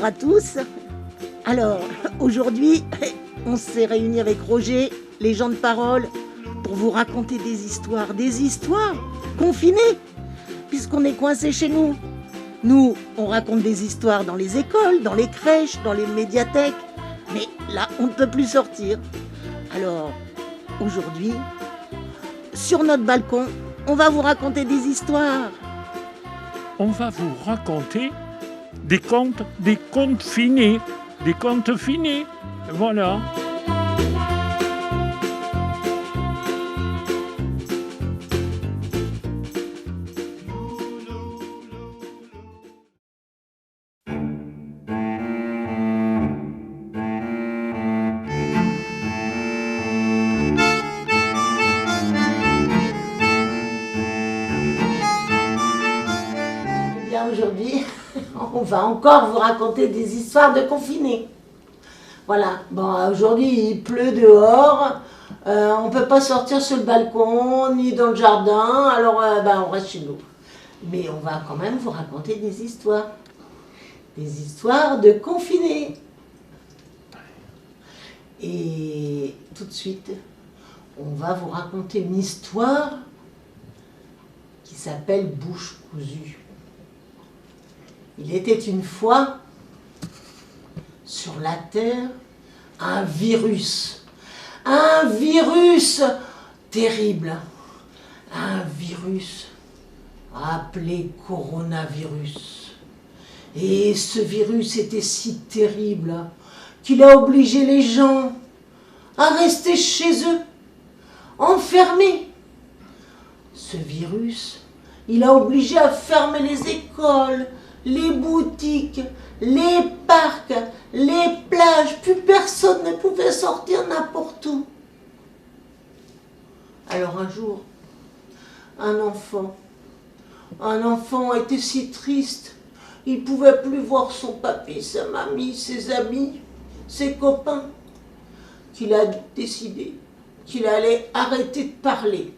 à tous. Alors, aujourd'hui, on s'est réunis avec Roger, les gens de parole, pour vous raconter des histoires confinées, puisqu'on est coincés chez nous. Nous, on raconte des histoires dans les écoles, dans les crèches, dans les médiathèques, mais là, on ne peut plus sortir. Alors, aujourd'hui, sur notre balcon, on va vous raconter des histoires. On va vous raconter des contes finis, voilà. Aujourd'hui, on va encore vous raconter des histoires de confinés. Voilà, bon, aujourd'hui il pleut dehors, on ne peut pas sortir sur le balcon ni dans le jardin, alors on reste chez nous. Mais on va quand même vous raconter des histoires de confinés. Et tout de suite, on va vous raconter une histoire qui s'appelle Bouche cousue. Il était une fois, sur la Terre, un virus terrible, un virus appelé coronavirus. Et ce virus était si terrible qu'il a obligé les gens à rester chez eux, enfermés. Ce virus, il a obligé à fermer les écoles, les boutiques, les parcs, les plages, plus personne ne pouvait sortir n'importe où. Alors un jour, un enfant était si triste, il ne pouvait plus voir son papy, sa mamie, ses amis, ses copains, qu'il a décidé qu'il allait arrêter de parler.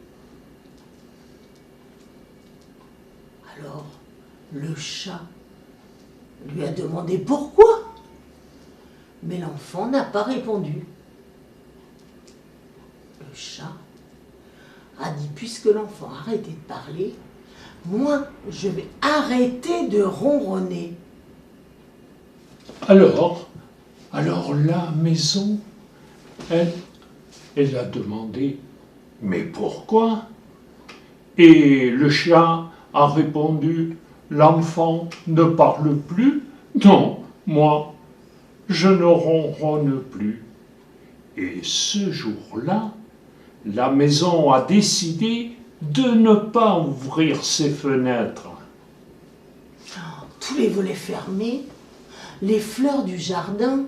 Alors, le chat lui a demandé pourquoi, mais l'enfant n'a pas répondu. Le chat a dit, puisque l'enfant a arrêté de parler, moi, je vais arrêter de ronronner. Alors la maison, elle a demandé, mais pourquoi? Et le chat a répondu, l'enfant ne parle plus? Non, moi, je ne ronronne plus. Et ce jour-là, la maison a décidé de ne pas ouvrir ses fenêtres. Tous les volets fermés, les fleurs du jardin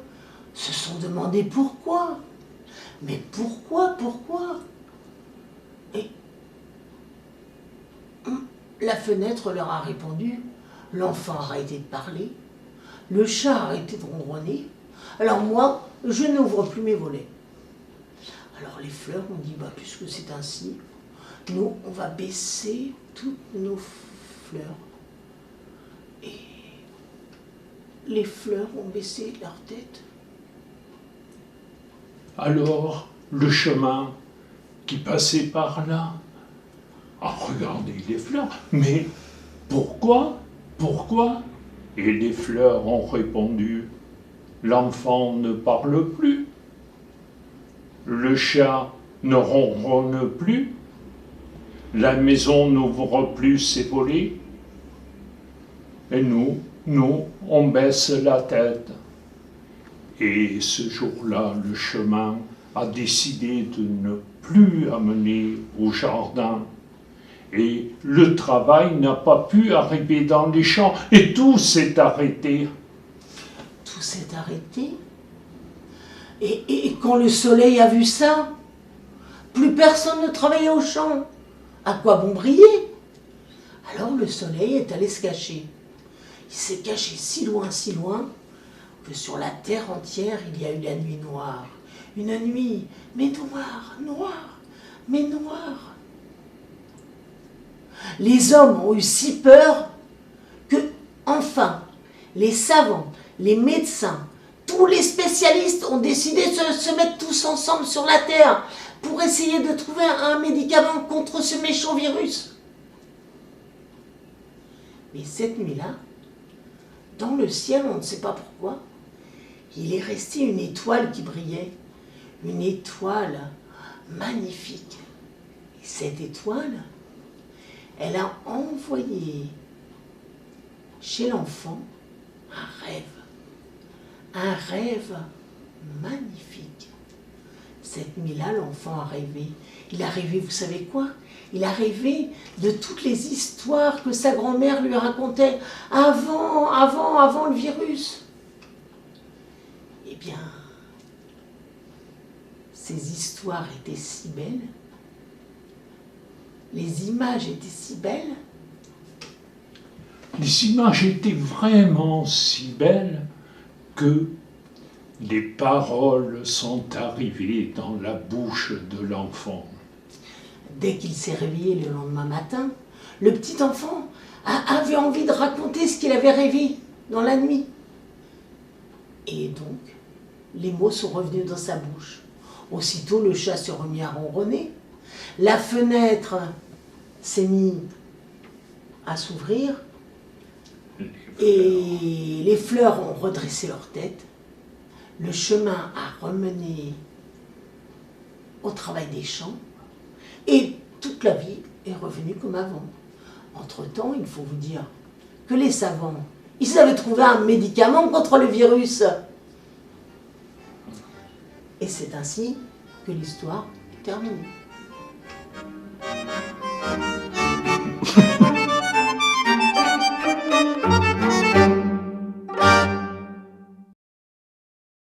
se sont demandé pourquoi. Mais pourquoi? Et la fenêtre leur a répondu, l'enfant a arrêté de parler, le chat a arrêté de ronronner, alors moi, je n'ouvre plus mes volets. Alors les fleurs ont dit, puisque c'est ainsi, nous, on va baisser toutes nos fleurs. Et les fleurs ont baissé leur tête. Alors, le chemin qui passait par là a regardé les fleurs. Mais pourquoi? Et les fleurs ont répondu, l'enfant ne parle plus, le chat ne ronronne plus, la maison n'ouvre plus ses volets, et nous, on baisse la tête. Et ce jour-là, le chemin a décidé de ne plus amener au jardin. Et le travail n'a pas pu arriver dans les champs. Et tout s'est arrêté. Tout s'est arrêté. Et quand le soleil a vu ça, plus personne ne travaillait au champ. À quoi bon briller? Alors le soleil est allé se cacher. Il s'est caché si loin, que sur la terre entière, il y a eu la nuit noire. Une nuit, mais noire. Les hommes ont eu si peur que, enfin, les savants, les médecins, tous les spécialistes ont décidé de se mettre tous ensemble sur la Terre pour essayer de trouver un médicament contre ce méchant virus. Mais cette nuit-là, dans le ciel, on ne sait pas pourquoi, il est resté une étoile qui brillait, une étoile magnifique. Et cette étoile, elle a envoyé chez l'enfant un rêve magnifique. Cette nuit-là, l'enfant a rêvé. Il a rêvé, vous savez quoi? Il a rêvé de toutes les histoires que sa grand-mère lui racontait avant le virus. Eh bien, ces histoires étaient si belles, les images étaient si belles. Les images étaient vraiment si belles que les paroles sont arrivées dans la bouche de l'enfant. Dès qu'il s'est réveillé le lendemain matin, le petit enfant avait envie de raconter ce qu'il avait rêvé dans la nuit. Et donc, les mots sont revenus dans sa bouche. Aussitôt, le chat s'est remis à ronronner. La fenêtre s'est mise à s'ouvrir. Et les fleurs ont redressé leur tête. Le chemin a remené au travail des champs. Et toute la vie est revenue comme avant. Entre-temps, il faut vous dire que les savants, ils avaient trouvé un médicament contre le virus. Et c'est ainsi que l'histoire est terminée.